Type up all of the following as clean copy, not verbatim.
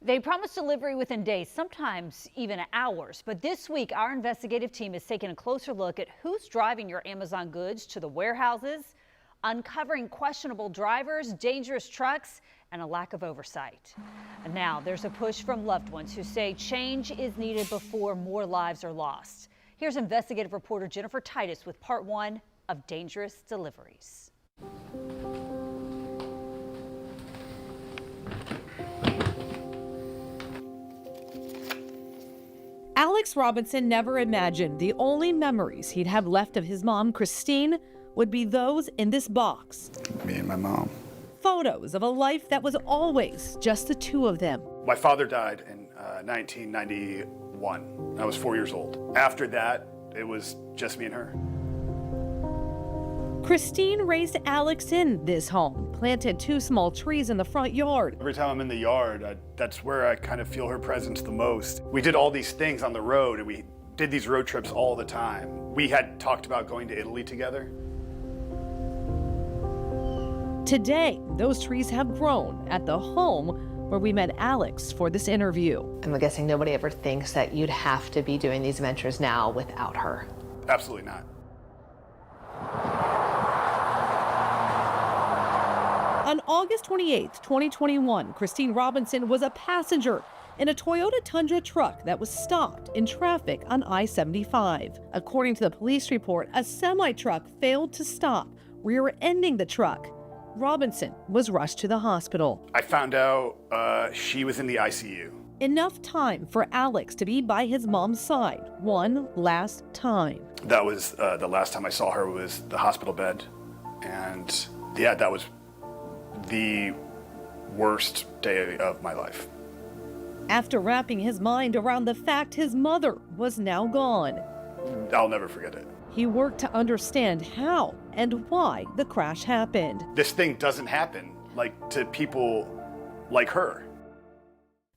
They promise delivery within days, sometimes even hours. But this week, our investigative team is taking a closer look at who's driving your Amazon goods to the warehouses, uncovering questionable drivers, dangerous trucks, and a lack of oversight. And now there's a push from loved ones who say change is needed before more lives are lost. Here's investigative reporter Jennifer Titus with part 1 of Dangerous Deliveries. Alex Robinson never imagined the only memories he'd have left of his mom, Christine, would be those in this box. Me and my mom. Photos of a life that was always just the two of them. My father died in 1991. I was 4 years old. After that, it was just me and her. Christine raised Alex in this home, planted 2 small trees in the front yard. Every time I'm in the yard, that's where I kind of feel her presence the most. We did all these things on the road, and we did these road trips all the time. We had talked about going to Italy together. Today, those trees have grown at the home where we met Alex for this interview. I'm guessing nobody ever thinks that you'd have to be doing these ventures now without her. Absolutely not. On August 28, 2021, Christine Robinson was a passenger in a Toyota Tundra truck that was stopped in traffic on I-75. According to the police report, a semi-truck failed to stop, rear-ending the truck. Robinson was rushed to the hospital. I found out she was in the ICU. Enough time for Alex to be by his mom's side one last time. That was the last time I saw her was the hospital bed. And yeah, that was the worst day of my life. After wrapping his mind around the fact his mother was now gone, I'll never forget it. he worked to understand how and why the crash happened. This thing doesn't happen to people like her.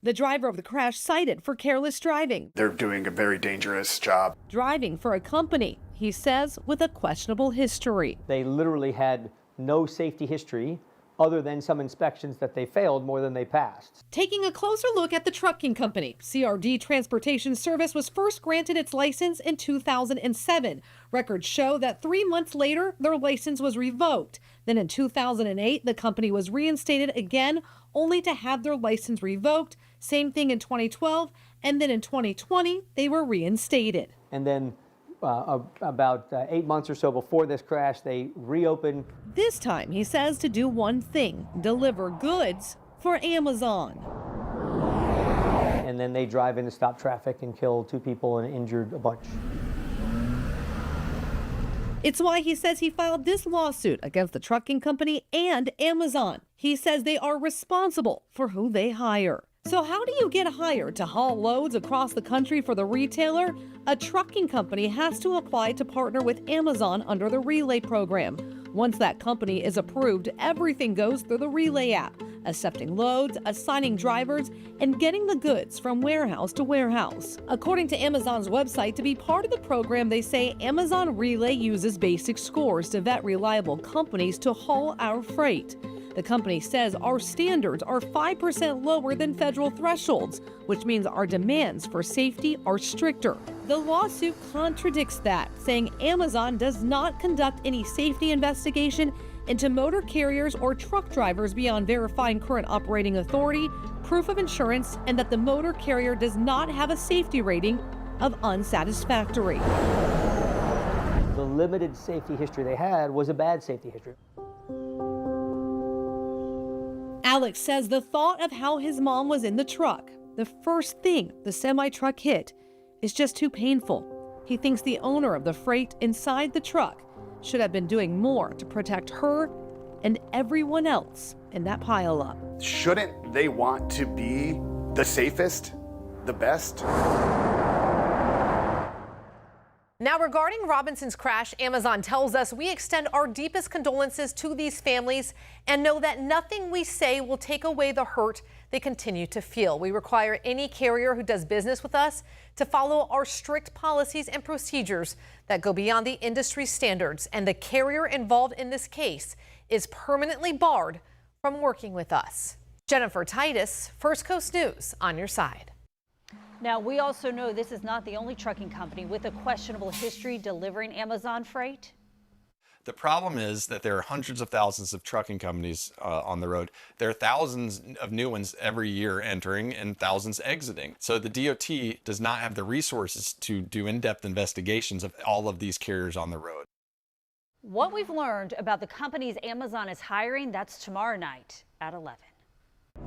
The driver of the crash cited for careless driving. They're doing a very dangerous job. Driving for a company, he says, with a questionable history. They literally had no safety history other than some inspections that they failed more than they passed. Taking a closer look at the trucking company, CRD Transportation Service was first granted its license in 2007. Records show that 3 months later, their license was revoked. Then in 2008, the company was reinstated again, only to have their license revoked. Same thing in 2012, and then in 2020, they were reinstated. And then about 8 months or so before this crash, they reopened. This time, he says, to do one thing, deliver goods for Amazon. And then they drive in to stop traffic and kill 2 people and injured a bunch. It's why he says he filed this lawsuit against the trucking company and Amazon. He says they are responsible for who they hire. So how do you get hired to haul loads across the country for the retailer? A trucking company has to apply to partner with Amazon under the Relay program. Once that company is approved, everything goes through the Relay app, accepting loads, assigning drivers, and getting the goods from warehouse to warehouse. According to Amazon's website, to be part of the program, they say Amazon Relay uses basic scores to vet reliable companies to haul our freight. The company says our standards are 5% lower than federal thresholds, which means our demands for safety are stricter. The lawsuit contradicts that, saying Amazon does not conduct any safety investigation into motor carriers or truck drivers beyond verifying current operating authority, proof of insurance, and that the motor carrier does not have a safety rating of unsatisfactory. The limited safety history they had was a bad safety history. Alex says the thought of how his mom was in the truck, the first thing the semi-truck hit, is just too painful. He thinks the owner of the freight inside the truck should have been doing more to protect her and everyone else in that pileup. Shouldn't they want to be the safest, the best? Now, regarding Robinson's crash, Amazon tells us we extend our deepest condolences to these families and know that nothing we say will take away the hurt they continue to feel. We require any carrier who does business with us to follow our strict policies and procedures that go beyond the industry standards, and the carrier involved in this case is permanently barred from working with us. Jennifer Titus, First Coast News, on your side. Now, we also know this is not the only trucking company with a questionable history delivering Amazon freight. The problem is that there are hundreds of thousands of trucking companies on the road. There are thousands of new ones every year entering and thousands exiting. So the DOT does not have the resources to do in-depth investigations of all of these carriers on the road. What we've learned about the companies Amazon is hiring, that's tomorrow night at 11.